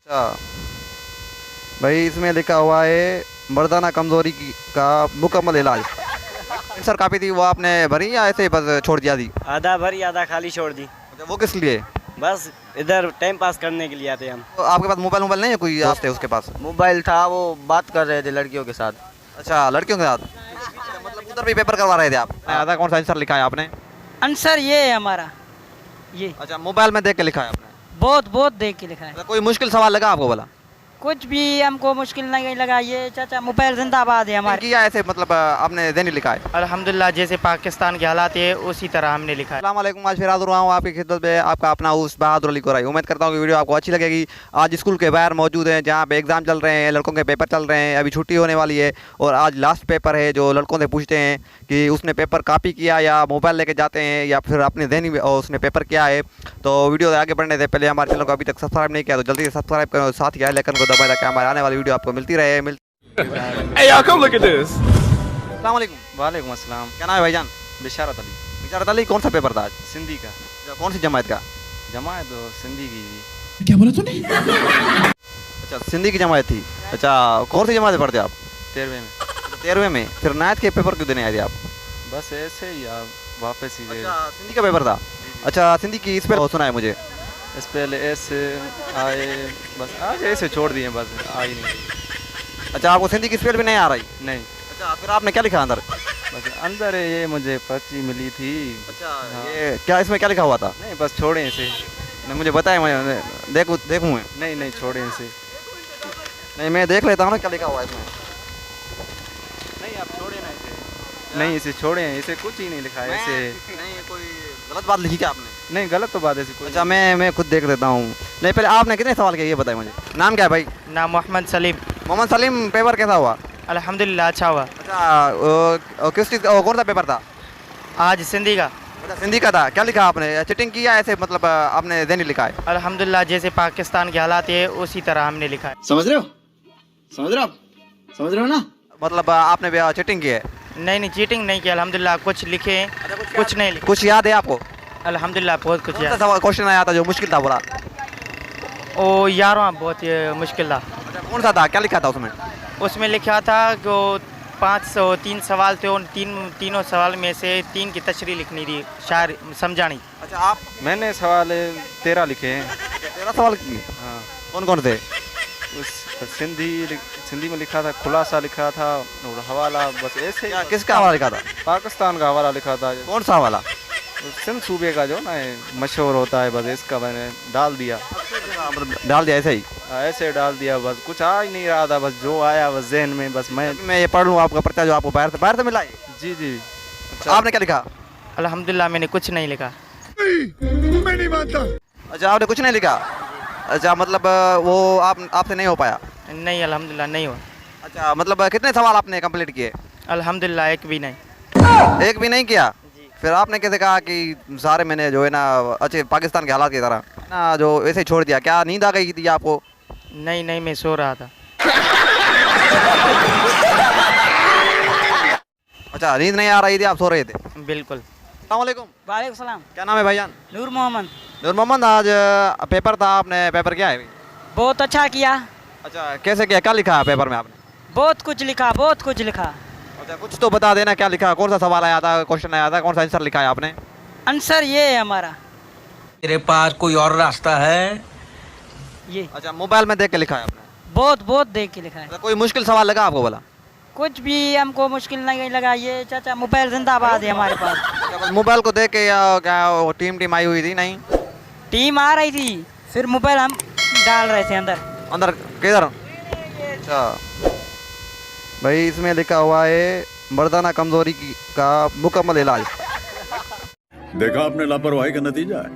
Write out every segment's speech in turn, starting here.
अच्छा भाई, इसमें लिखा हुआ है मर्दाना कमजोरी का मुकम्मल इलाज। सर कापी थी वो आपने भरी या ऐसे ही बस छोड़ दिया थी? आधा भरी आधा खाली छोड़ दी। अच्छा, वो किस लिए? बस इधर टाइम पास करने के लिए आते हम। तो आपके पास मोबाइल मोबाइल नहीं है कोई दोस्त है उसके पास? मोबाइल था, वो बात कर रहे थे लड़कियों के साथ। अच्छा, लड़कियों के साथ। अच्छा, मतलब उधर भी पेपर करवा रहे थे आप? आधा कौन सा आंसर लिखा है आपने? आंसर ये है हमारा, ये अच्छा, मोबाइल में देख के लिखा है आपने? बहुत बहुत देख के लिखा है। अच्छा, कोई मुश्किल सवाल लगा आपको बोला? कुछ भी हमको मुश्किल नहीं लगा। ये चाचा मोबाइल जिंदाबाद है हमारे। किया ऐसे मतलब आपने दैनिक लिखा है? अल्हम्दुलिल्लाह, जैसे पाकिस्तान के हालात है उसी तरह हमने लिखा है। अस्सलाम वालेकुम, आज फिर हाज़िर हुआ हूँ आपकी खिदमत में, आपका अपना उस बहादुर अली कुरैशी। उम्मीद करता हूँ कि वीडियो आपको अच्छी लगेगी। आज स्कूल के बाहर मौजूद हैं जहाँ पे एग्ज़ाम चल रहे हैं, लड़कों के पेपर चल रहे हैं, अभी छुट्टी होने वाली है और आज लास्ट पेपर है। जो लड़कों से पूछते हैं कि उसने पेपर कॉपी किया या मोबाइल लेके जाते हैं या फिर अपने दैनिक उसने पेपर किया है। तो वीडियो आगे बढ़ने से पहले हमारे चैनल को अभी तक सब्सक्राइब नहीं किया तो जल्दी से सब्सक्राइब करो, साथ ही आइकन को दबाएं ताकि हमारे आने वाली वीडियो आपको मिलती रहे। Hey, y'all, come look at this. अस्सलाम वालेकुम। वालेकुम अस्सलाम। क्या नाम है भाईजान? बिशारत अली। बिशारत अली, कौन सा पेपर था आज? सिंधी का। कौन सी जमात का? जमात तो सिंधी की जी। क्या बोला तूने? अच्छा, सिंधी की जमात थी। अच्छा, कौन सी जमात में पढ़ते आप? 13वीं में। 13वें में। फिर नायत के पेपर क्यों देने आए थे आप? बस ऐसे ही यार, वापस ही दे। अच्छा, सिंधी का पेपर था। अच्छा, सिंधी की स्पेल सुना है मुझे। इस पहले ऐसे आए, बस आज ऐसे छोड़ दिए, बस आई नहीं। अच्छा, आपको सिंधी की स्पेल भी नहीं आ रही? नहीं, अच्छा, फिर आपने क्या लिखा अंदर? बस अंदर है, ये मुझे पर्ची मिली थी। अच्छा, हाँ। ये क्या इसमें क्या लिखा हुआ था? नहीं, बस छोड़े इसे। नहीं, मुझे बताया, मैं देखूँ मैं। नहीं नहीं, छोड़े इसे। नहीं, मैं देख लेता हूँ ना क्या लिखा हुआ है इसमें। नहीं, आप छोड़े ना इसे। नहीं, इसे छोड़े हैं, इसे कुछ ही नहीं लिखा है ऐसे। नहीं, कोई गलत बात लिखी क्या आपने? नहीं, गलत तो बात ऐसी कोई। अच्छा, मैं खुद देख लेता हूँ। नहीं, पहले आपने कितने सवाल किए ये बताएं मुझे। नाम क्या है भाई? नाम मोहम्मद सलीम। मोहम्मद सलीम। पेपर कैसा हुआ? अल्हम्दुलिल्लाह, अच्छा हुआ। अच्छा, किस चीज़ का कौन सा पेपर था? आज सिंधी का। अच्छा, सिंधी का था। क्या लिखा आपने? चीटिंग किया ऐसे मतलब आपने दैनिक लिखा है? अल्हम्दुलिल्लाह, जैसे पाकिस्तान के हालात है उसी तरह हमने लिखा है। समझ रहे हो? समझ रहे हो आप? समझ रहे हो ना? मतलब आपने चीटिंग की है? नहीं नहीं, चीटिंग नहीं की। अल्हम्दुलिल्लाह, कुछ लिखे हैं, कुछ नहीं लिखे। कुछ याद है आपको? अल्हम्दुलिल्लाह, बहुत कुछ कौन सा याद। सवाल क्वेश्चन आया था जो मुश्किल था बोला? ओ यार, बहुत ये मुश्किल था। अच्छा, कौन सा था? क्या लिखा था उसमें? उसमें लिखा था कि 503 सवाल थे और तीनों सवाल में से 3 की तशरीह लिखनी थी, शायर समझानी। अच्छा, आप? मैंने सवाल 13 लिखे हैं। 13 सवाल किए? हाँ। कौन कौन थे? उस सिंधी में लिखा था, खुलासा लिखा था और हवाला, बस ऐसे ही। किसका हवाला लिखा था? पाकिस्तान का हवाला लिखा था। कौन सा हवाला? सिंध सूबे का जो ना मशहूर होता है, बस इसका मैंने डाल दिया। मतलब डाल दिया ऐसे ही? ऐसे डाल दिया, बस कुछ आ ही नहीं रहा था, बस जो आया बस जहन में, बस मैं ये पढ़ लूँ आपका पर्चा जो आपको बाहर से मिला है? जी जी। अच्छा, आपने क्या लिखा? अल्हम्दुलिल्लाह, मैंने कुछ नहीं लिखा। मैं नहीं मानता। अच्छा, आपने कुछ नहीं लिखा? अच्छा, मतलब वो आपसे नहीं हो पाया? नहीं, अल्हम्दुलिल्लाह नहीं हुआ। अच्छा, मतलब कितने सवाल आपने कंप्लीट किए? अल्हम्दुलिल्लाह, एक भी नहीं। एक भी नहीं किया? फिर आपने कैसे कहा कि सारे मैंने जो है ना अच्छे पाकिस्तान के हालात की तरह ना जो ऐसे छोड़ दिया? क्या नींद आ गई थी आपको? नहीं नहीं, मैं सो रहा था। अच्छा, नींद नहीं आ रही थी, आप सो रहे थे? बिल्कुल। अस्सलाम वालेकुम। वालेकुम सलाम। क्या नाम है भाईजान? नूर मोहम्मद। नूर मोहम्मद, आज पेपर था, आपने पेपर किया है? बहुत अच्छा किया। अच्छा, कैसे किया? क्या लिखा है पेपर में आपने? बहुत कुछ लिखा, बहुत कुछ लिखा। अच्छा, कुछ तो बता देना, क्या लिखा? कौन सा सवाल आया था, क्वेश्चन आया था, कौन सा आंसर लिखा है आपने? आंसर ये है हमारा, तेरे पास कोई और रास्ता है? ये अच्छा, मोबाइल में देख के लिखा है आपने? बहुत बहुत देख के लिखा है। अच्छा, कोई मुश्किल सवाल लगा आपको बोला? कुछ भी हमको मुश्किल नहीं लगा। ये चाचा मोबाइल जिंदाबाद है हमारे पास। अच्छा, बस मोबाइल को देख के या क्या वो टीम आई हुई थी? नहीं, टीम आ रही थी, फिर मोबाइल हम डाल रहे थे अंदर। अंदर किधर? अच्छा भाई, इसमें लिखा हुआ है मर्दाना कमजोरी का मुकम्मल इलाज। देखा आपने लापरवाही का नतीजा है।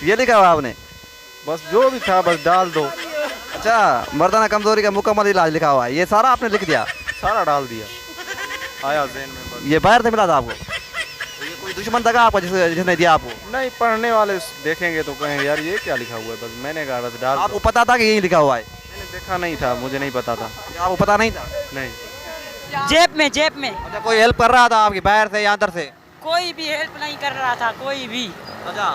ये लिखा हुआ आपने? बस जो भी था बस डाल दो। अच्छा, मर्दाना कमजोरी का मुकम्मल इलाज लिखा हुआ है, ये सारा आपने लिख दिया? सारा डाल दिया, आया जहन में बस। ये बाहर से मिला था आपको? तो ये कोई दुश्मन था आपको जिसने दिया आपको? नहीं, पढ़ने वाले देखेंगे तो कहें यार ये क्या लिखा हुआ है, बस मैंने कहा बस डाल आपको दो। पता था कि यही लिखा हुआ है? मैंने देखा नहीं था, मुझे नहीं पता था। आपको पता नहीं था? नहीं। जेब में। अच्छा, कोई हेल्प कर रहा था आपकी बाहर से या अंदर से? कोई भी हेल्प नहीं कर रहा था, कोई भी। अच्छा,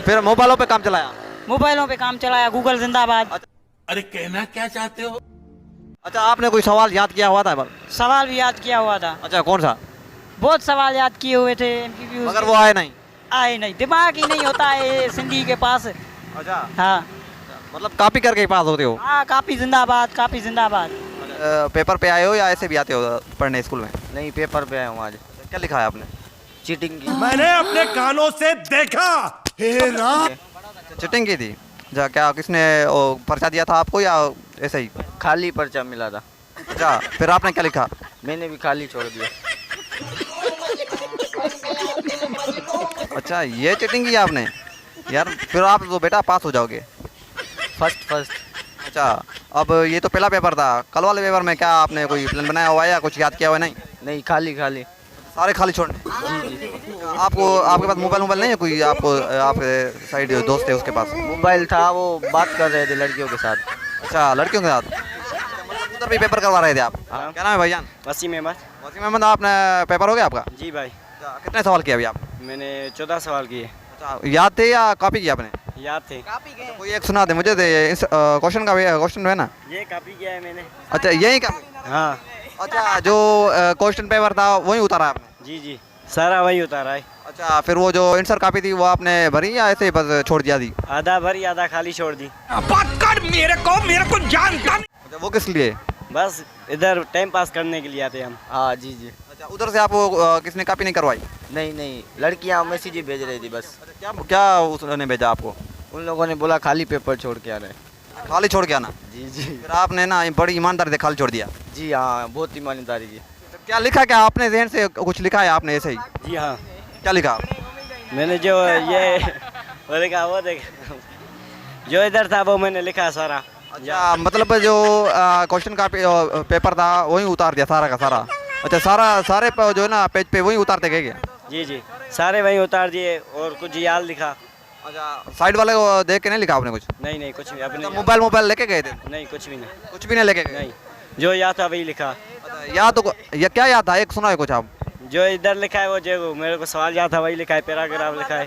फिर मोबाइलों पे काम चलाया? मोबाइलों पे काम चलाया, गूगल जिंदाबाद। अरे कहना क्या चाहते हो? अच्छा, आपने कोई सवाल याद किया हुआ था? सवाल भी याद किया हुआ था, अच्छा, कौन सा? बहुत सवाल याद किए हुए थे MCQ मगर वो आए नहीं। आए नहीं, दिमाग ही नहीं होता है सिंधी के पास। अच्छा, हाँ मतलब कॉपी करके ही पास होते हो? हाँ, कापी जिंदाबाद, कापी जिंदाबाद। पेपर पे आए हो या ऐसे भी आते हो पढ़ने स्कूल में? नहीं, पेपर पे आया हूँ आज। क्या लिखा है आपने? चीटिंग की। मैंने अपने कानों से देखा। हे राम। चिटिंग की थी? अच्छा, क्या किसने पर्चा दिया था आपको या ऐसे ही? खाली पर्चा मिला था, अच्छा, फिर आपने क्या लिखा? मैंने भी खाली छोड़ दिया। अच्छा, ये चिटिंग की आपने? यार फिर आप तो बेटा पास हो जाओगे। फर्स्ट। अच्छा, अब ये तो पहला पेपर था, कल वाले पेपर में क्या आपने कोई प्लान बनाया हुआ है या कुछ याद किया हुआ है? नहीं, खाली। सारे खाली छोड़ने? जी। आपको आपके पास मोबाइल नहीं है कोई? आपको आपके साइड दोस्त है उसके पास? मोबाइल था, वो बात कर रहे थे लड़कियों के साथ। अच्छा, लड़कियों के साथ? उधर भी पेपर करवा रहे थे आप? हाँ। क्या नाम है भाईजान? वसीम अहमद। वसीम अहमद, आपने पेपर हो गया आपका? जी भाई, अच्छा, कितने सवाल किए अभी आप? मैंने 14 सवाल किए। अच्छा, याद थे या कॉपी किया आपने? याद थे। कोई एक सुना दे मुझे, क्वेश्चन का क्वेश्चन है ना? ये कॉपी किया है मैंने। अच्छा, यही का? हाँ अच्छा, जो क्वेश्चन पेपर था वही उतारा आपने? जी, सारा वही उतारा है। अच्छा, फिर वो जो आंसर कॉपी थी वो आपने भरी या ऐसे ही बस छोड़ दिया थी? आधा भरी, आधा खाली छोड़ दी। बात कर मेरे को जानता नहीं। अच्छा, वो किस लिए? बस इधर टाइम पास करने के लिए आते हम। हाँ जी। अच्छा, उधर से आपको किसने कॉपी नहीं करवाई? नहीं, लड़कियाँ मैसेज ही भेज रही थी बस। अच्छा, क्या उसने भेजा आपको? उन लोगों ने बोला खाली पेपर छोड़ के आना है। खाली छोड़ के आना? जी। फिर आपने ना बड़ी ईमानदारी से खाली छोड़ दिया? जी हाँ, बहुत ईमानदारी जी। तो क्या लिखा, क्या आपने ज़हन से कुछ लिखा है आपने ऐसे ही? जी हाँ, क्या लिखा? मैंने जो ये वो देखा, जो इधर था वो मैंने लिखा सारा। अच्छा, मतलब जो क्वेश्चन का पेपर था वही उतार दिया सारा का सारा? अच्छा, सारे जो है ना पेज पे वही उतारते गए क्या? जी, सारे वहीं उतार दिए और कुछ याद लिखा। अच्छा, साइड वाले को देख के नहीं लिखा आपने कुछ? नहीं, कुछ भी अपने। मोबाइल लेके गए थे? नहीं, कुछ भी नहीं। कुछ भी नहीं लेके गए? नहीं, जो याद था वही लिखा। अच्छा, याद तो या क्या याद था? एक सुना है कुछ आप? जो इधर लिखा है वो जो मेरे को सवाल याद था वही लिखा है, पैराग्राफ लिखा है।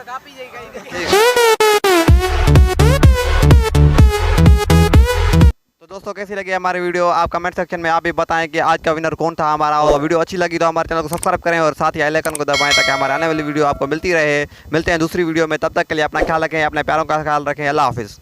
तो दोस्तों, कैसी लगी हमारी वीडियो? आप कमेंट सेक्शन में आप भी बताएं कि आज का विनर कौन था हमारा। और वीडियो अच्छी लगी तो हमारे चैनल को सब्सक्राइब करें और साथ ही बेल आइकन को दबाएं ताकि हमारे आने वाली वीडियो आपको मिलती रहे। मिलते हैं दूसरी वीडियो में, तब तक के लिए अपना ख्याल रखें, अपने प्यारों का ख्याल रखें। अल्लाह हाफिज़।